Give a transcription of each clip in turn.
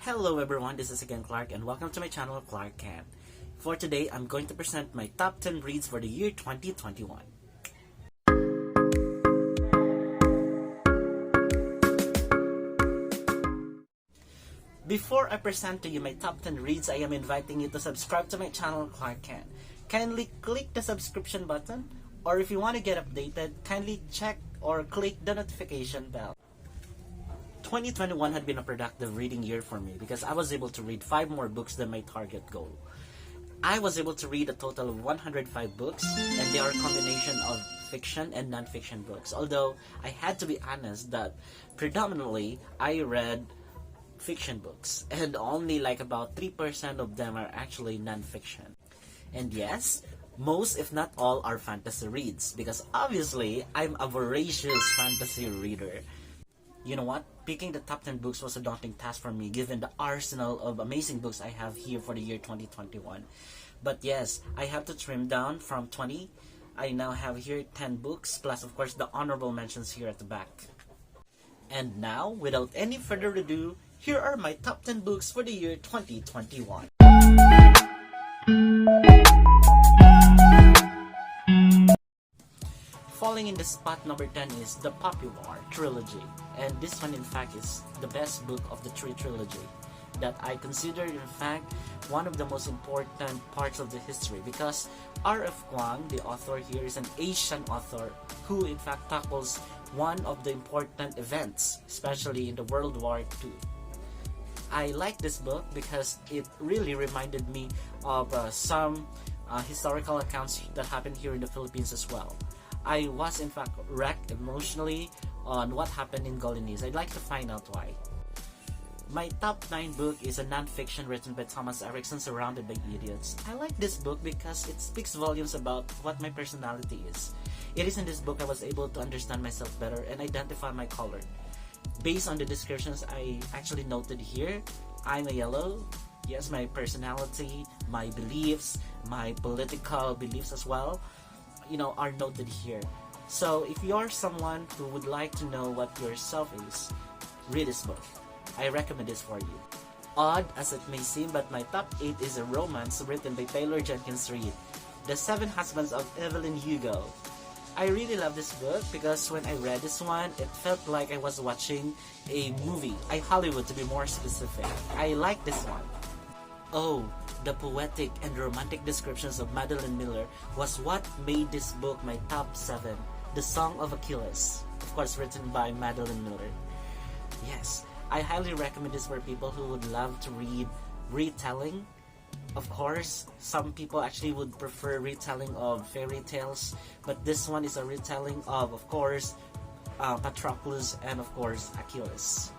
Hello everyone, this is again Clark and welcome to my channel Clark Can. For today, I'm going to present my top 10 reads for the year 2021. Before I present to you my top 10 reads, I am inviting you to subscribe to my channel Clark Can. Kindly click the subscription button, or if you want to get updated, kindly check or click the notification bell. 2021 had been a productive reading year for me because I was able to read 5 more books than my target goal. I was able to read a total of 105 books, and they are a combination of fiction and non-fiction books. Although I had to be honest that predominantly I read fiction books, and only like about 3% of them are actually non-fiction. And yes, most if not all are fantasy reads because obviously I'm a voracious fantasy reader. You know what? Picking the top 10 books was a daunting task for me given the arsenal of amazing books I have here for the year 2021. But yes, I have to trim down from 20. I now have here 10 books, plus of course the honorable mentions here at the back. And now, without any further ado, here are my top 10 books for the year 2021. Falling in the spot number 10 is the Popular Trilogy, and this one in fact is the best book of the trilogy that I consider in fact one of the most important parts of the history because R.F. Kuang, the author here, is an Asian author who in fact tackles one of the important events, especially in the World War II. I like this book because it really reminded me of some historical accounts that happened here in the Philippines as well. I was in fact wrecked emotionally on what happened in Golinese. I'd like to find out why. My top 9 book is a non-fiction written by Thomas Erickson, Surrounded by Idiots. I like this book because it speaks volumes about what my personality is. It is in this book I was able to understand myself better and identify my color. Based on the descriptions I actually noted here, I'm a yellow. Yes, my personality, my beliefs, my political beliefs as well, are noted here. So if you're someone who would like to know what yourself is, read this book. I recommend this for you. Odd as it may seem, but my top 8 is a romance written by Taylor Jenkins Reid, The 7 Husbands of Evelyn Hugo. I really love this book because when I read this one, it felt like I was watching a movie, a Hollywood to be more specific. I like this one. Oh, the poetic and romantic descriptions of Madeline Miller was what made this book my top 7. The Song of Achilles, of course written by Madeline Miller. Yes, I highly recommend this for people who would love to read retelling. Of course, some people actually would prefer retelling of fairy tales, but this one is a retelling of course, Patroclus and of course, Achilles.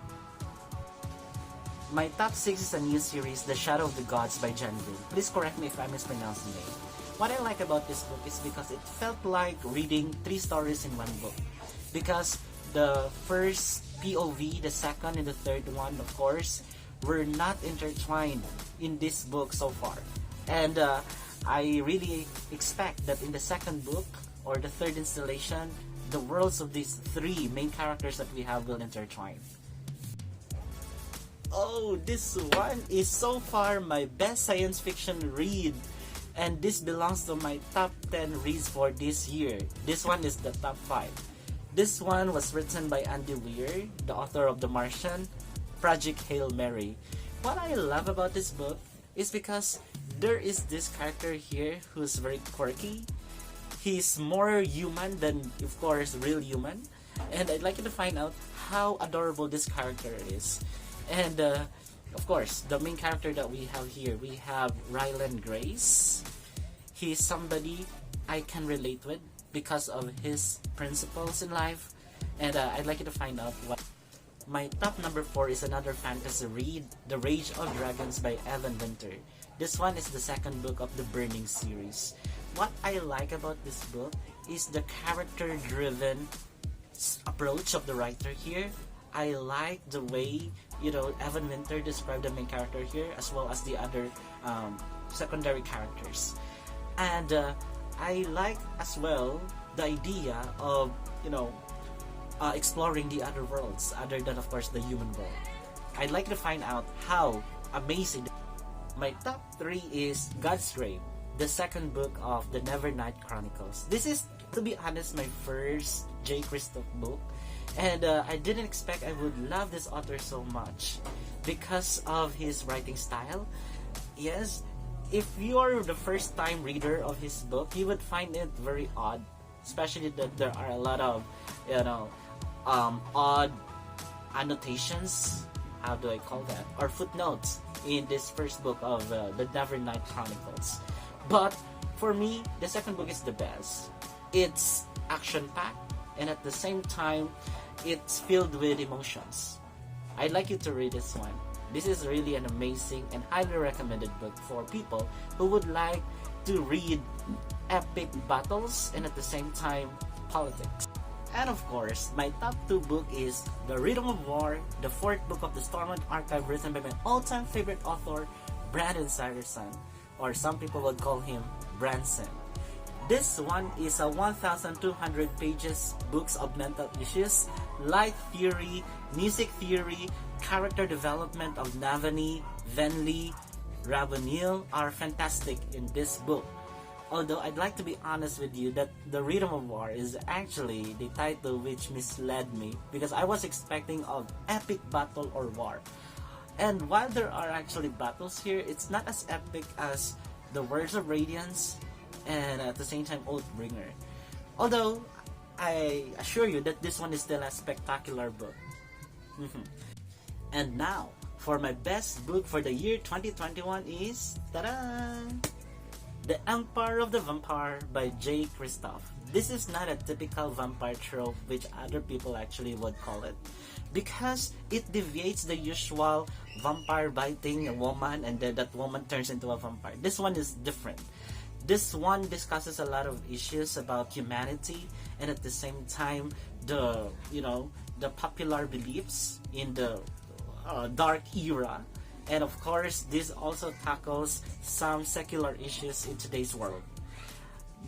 My top 6 is a new series, The Shadow of the Gods by Jen Green. Please correct me if I mispronounce the name. What I like about this book is because it felt like reading 3 stories in one book. Because the first POV, the second, and the third one, of course, were not intertwined in this book so far. And I really expect that in the second book, or the third installation, the worlds of these 3 main characters that we have will intertwine. Oh, this one is so far my best science fiction read, and this belongs to my top 10 reads for this year. This one is the top 5. This one was written by Andy Weir, the author of The Martian, Project Hail Mary. What I love about this book is because there is this character here who's very quirky. He's more human than, of course, real human, and I'd like you to find out how adorable this character is. And of course, the main character that we have here, we have Ryland Grace. He's somebody I can relate with because of his principles in life, and I'd like you to find out what. My top number 4 is another fantasy read, The Rage of Dragons by Evan Winter. This one is the second book of the Burning series. What I like about this book is the character-driven approach of the writer here. I like the way, Evan Winter described the main character here as well as the other secondary characters. And I like as well the idea of, exploring the other worlds other than of course the human world. I'd like to find out how amazing. My top 3 is Godsgrave, the second book of the Nevernight Chronicles. This is, to be honest, my first J. Christoph book, and I didn't expect I would love this author so much because of his writing style. Yes, if you're the first time reader of his book, you would find it very odd, especially that there are a lot of, odd annotations, how do I call that, or footnotes in this first book of the Nevernight Chronicles. But for me, the second book is the best. It's action-packed, and at the same time, it's filled with emotions. I'd like you to read this one. This is really an amazing and highly recommended book for people who would like to read epic battles and at the same time politics. And of course, my top 2 book is The Rhythm of War, the 4th book of the Stormont Archive, written by my all-time favorite author, Brandon Sanderson, or some people would call him Branson. This one is a 1,200 pages books of mental issues, light theory, music theory, character development of Navani, Venli, Ravenil are fantastic in this book. Although I'd like to be honest with you that The Rhythm of War is actually the title which misled me, because I was expecting of epic battle or war. And while there are actually battles here, it's not as epic as The Words of Radiance and at the same time Oathbringer. Although I assure you that this one is still a spectacular book. And now, for my best book for the year 2021 is, ta-da! The Empire of the Vampire by J. Christoph. This is not a typical vampire trope which other people actually would call it, because it deviates the usual vampire biting a woman and then that woman turns into a vampire. This one is different. This one discusses a lot of issues about humanity and at the same time the popular beliefs in the dark era. And of course, this also tackles some secular issues in today's world.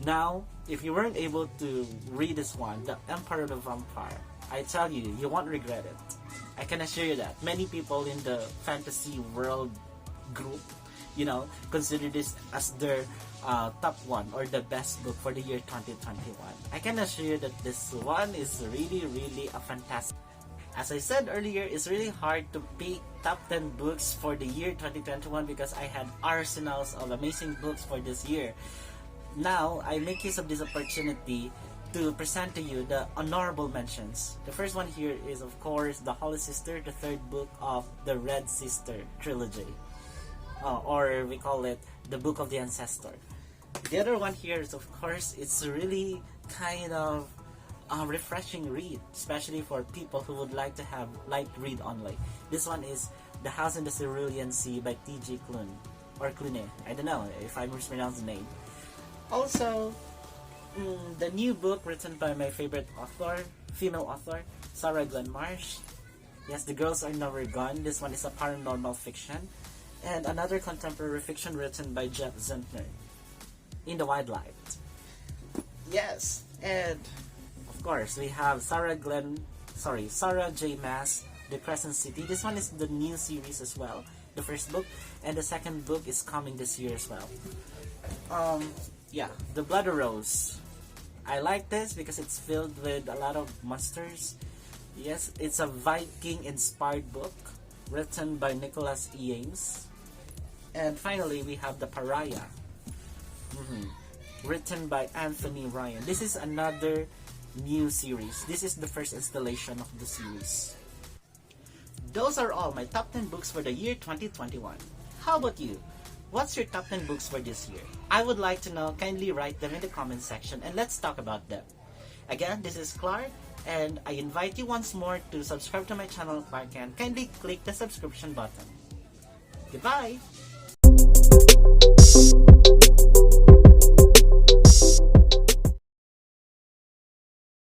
Now, if you weren't able to read this one, The Empire of the Vampire, I tell you, you won't regret it. I can assure you that. Many people in the fantasy world group, consider this as their top one or the best book for the year 2021. I can assure you that this one is really, really a fantastic. As I said earlier, it's really hard to pick top 10 books for the year 2021 because I had arsenals of amazing books for this year. Now, I make use of this opportunity to present to you the honorable mentions. The first one here is, of course, The Holy Sister, the 3rd book of the Red Sister trilogy. Or we call it the Book of the Ancestor. The other one here is, of course, it's really kind of refreshing read, especially for people who would like to have light read only. This one is The House in the Cerulean Sea by T.G. Klune, or Klune. I don't know if I mispronounced the name. Also, the new book written by my favorite author, female author, Sarah Glenn Marsh. Yes, The Girls Are Never Gone. This one is a paranormal fiction. And another contemporary fiction written by Jeff Zentner, In the Wild Light. Yes, and of course, we have Sarah J. Maas, The Crescent City. This one is the new series as well, the first book, and the second book is coming this year as well. The Blood Rose. I like this because it's filled with a lot of monsters. Yes, it's a Viking-inspired book written by Nicholas Eames. And finally, we have The Pariah, written by Anthony Ryan. This is another new series. This is the first installation of the series. Those are all my top 10 books for the year 2021. How about you? What's your top 10 books for this year? I would like to know. Kindly write them in the comment section and let's talk about them. Again, this is Clark, and I invite you once more to subscribe to my channel, Clark, and kindly click the subscription button. Goodbye!